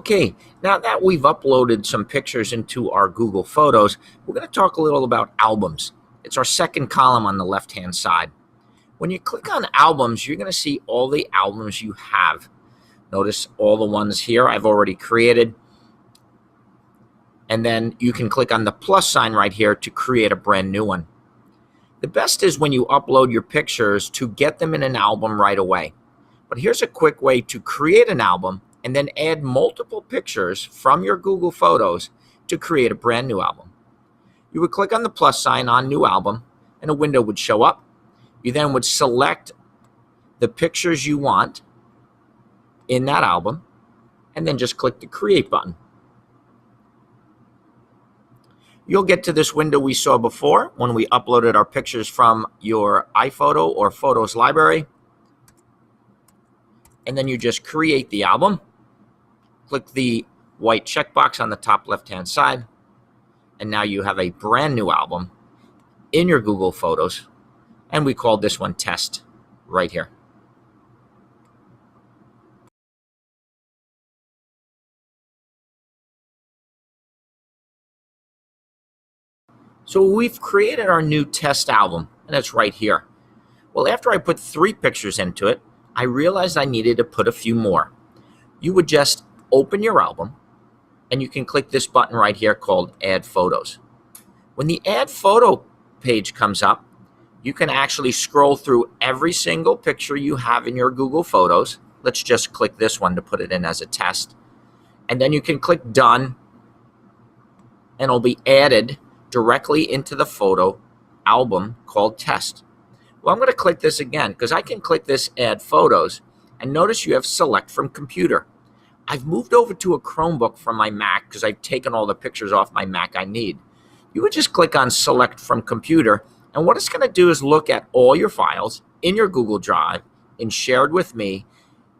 Okay, now that we've uploaded some pictures into our Google Photos, we're going to talk a little about albums. It's our second column on the left-hand side. When you click on albums, you're going to see all the albums you have. Notice all the ones here I've already created. And then you can click on the plus sign right here to create a brand new one. The best is when you upload your pictures to get them in an album right away. But here's a quick way to create an album and then add multiple pictures from your Google Photos to create a brand new album. You would click on the plus sign on New Album, and a window would show up. You then would select the pictures you want in that album, and then just click the Create button. You'll get to this window we saw before when we uploaded our pictures from your iPhoto or Photos library. And then you just create the album. Click the white checkbox on the top left-hand side. And now you have a brand new album in your Google Photos. And we called this one Test right here. So we've created our new test album, and it's right here. Well, after I put 3 pictures into it, I realized I needed to put a few more. You would just open your album, and you can click this button right here called Add Photos. When the Add Photo page comes up, you can actually scroll through every single picture you have in your Google Photos. Let's just click this one to put it in as a test. And then you can click Done, and it'll be added directly into the photo album called Test. Well, I'm going to click this again because I can click this Add Photos, and notice you have Select from Computer. I've moved over to a Chromebook from my Mac because I've taken all the pictures off my Mac I need. You would just click on Select from Computer, and what it's going to do is look at all your files in your Google Drive and Shared with Me,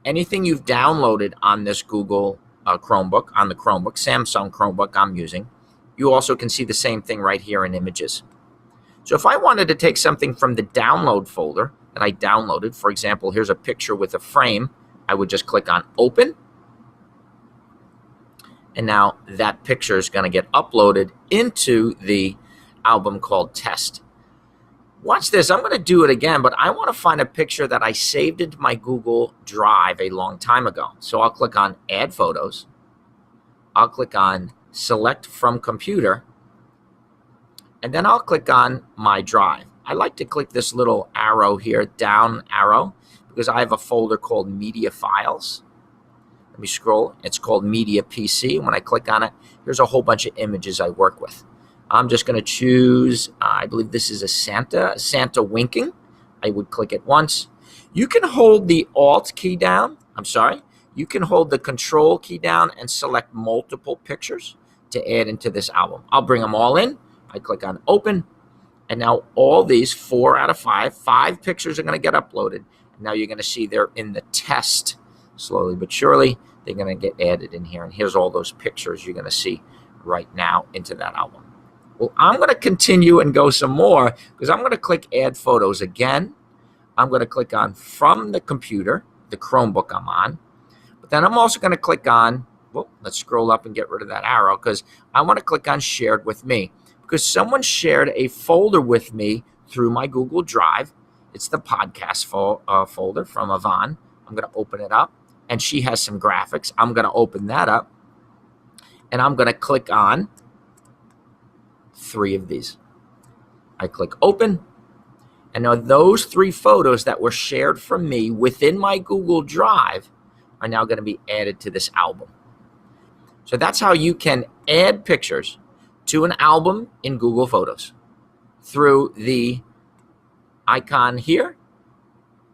anything you've downloaded on this Google Chromebook, on the Chromebook, Samsung Chromebook I'm using. You also can see the same thing right here in Images. So if I wanted to take something from the download folder that I downloaded, for example, here's a picture with a frame, I would just click on Open. And now that picture is going to get uploaded into the album called Test. Watch this. I'm going to do it again, but I want to find a picture that I saved into my Google Drive a long time ago. So I'll click on Add Photos. I'll click on Select from Computer. And then I'll click on My Drive. I like to click this little arrow here, down arrow, because I have a folder called Media Files. Let me scroll. It's called Media PC. When I click on it, there's a whole bunch of images I work with. I'm just going to choose, I believe this is a Santa winking. I would click it once. You can hold the Alt key down. You can hold the Control key down and select multiple pictures to add into this album. I'll bring them all in. I click on Open. And now all these 4 out of 5 pictures are going to get uploaded. And now you're going to see they're in the test. Slowly but surely, they're going to get added in here. And here's all those pictures you're going to see right now into that album. Well, I'm going to continue and go some more because I'm going to click Add Photos again. I'm going to click on From the Computer, the Chromebook I'm on. But then I'm also going to click on, well, let's scroll up and get rid of that arrow because I want to click on Shared with Me because someone shared a folder with me through my Google Drive. It's the podcast folder from Yvonne. I'm going to open it up. And she has some graphics. I'm going to open that up. And I'm going to click on 3 of these. I click Open. And now those 3 photos that were shared from me within my Google Drive are now going to be added to this album. So that's how you can add pictures to an album in Google Photos through the icon here,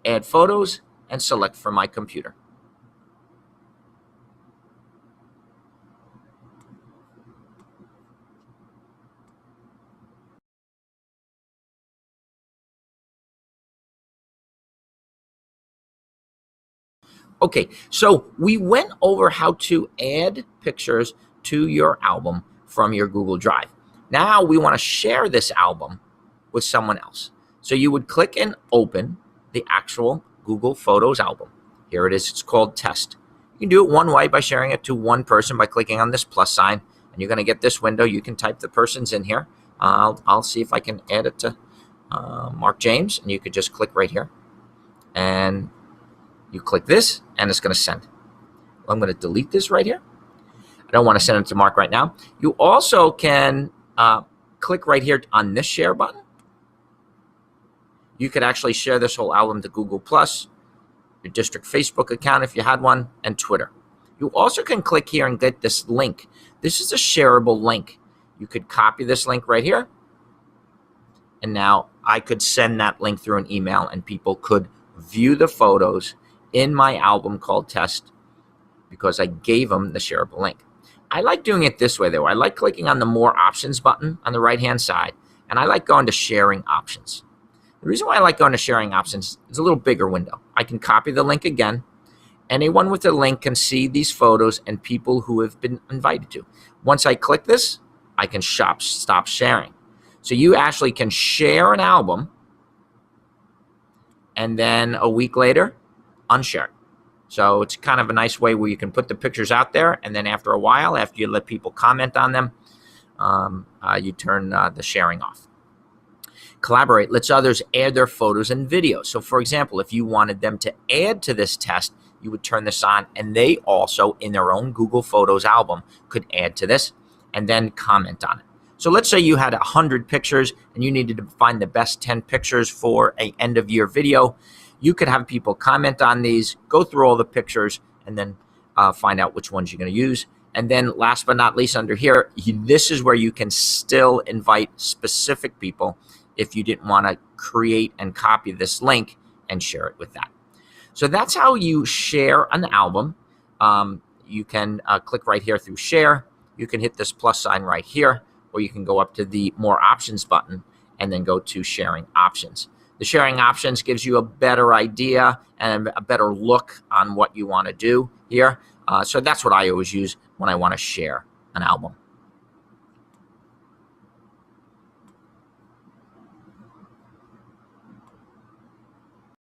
Add Photos, and Select from My Computer. Okay, so we went over how to add pictures to your album from your Google Drive. Now we want to share this album with someone else. So you would click and open the actual Google Photos album. Here it is. It's called Test. You can do it one way by sharing it to one person by clicking on this plus sign, and you're going to get this window. You can type the person's in here. I'll see if I can add it to Mark James, and you could just click right here, and you click this, and it's going to send. I'm going to delete this right here. I don't want to send it to Mark right now. You also can click right here on this share button. You could actually share this whole album to Google+, your district Facebook account if you had one, and Twitter. You also can click here and get this link. This is a shareable link. You could copy this link right here, and now I could send that link through an email, and people could view the photos in my album called Test because I gave them the shareable link. I like doing it this way, though. I like clicking on the More Options button on the right-hand side, and I like going to Sharing Options. The reason why I like going to Sharing Options is a little bigger window. I can copy the link again. Anyone with a link can see these photos and people who have been invited to. Once I click this, I can stop sharing. So you actually can share an album and then a week later, unshare it. So it's kind of a nice way where you can put the pictures out there, and then after a while, after you let people comment on them, you turn the sharing off. Collaborate lets others add their photos and videos. So for example, if you wanted them to add to this test, you would turn this on, and they also in their own Google Photos album could add to this and then comment on it. So let's say you had 100 pictures and you needed to find the best 10 pictures for an end of year video. You could have people comment on these, go through all the pictures, and then find out which ones you're going to use. And then last but not least under here, this is where you can still invite specific people if you didn't want to create and copy this link and share it with that. So that's how you share an album. You can click right here through share. You can hit this plus sign right here, or you can go up to the More Options button and then go to Sharing Options. The Sharing Options gives you a better idea and a better look on what you want to do here. So that's what I always use when I want to share an album.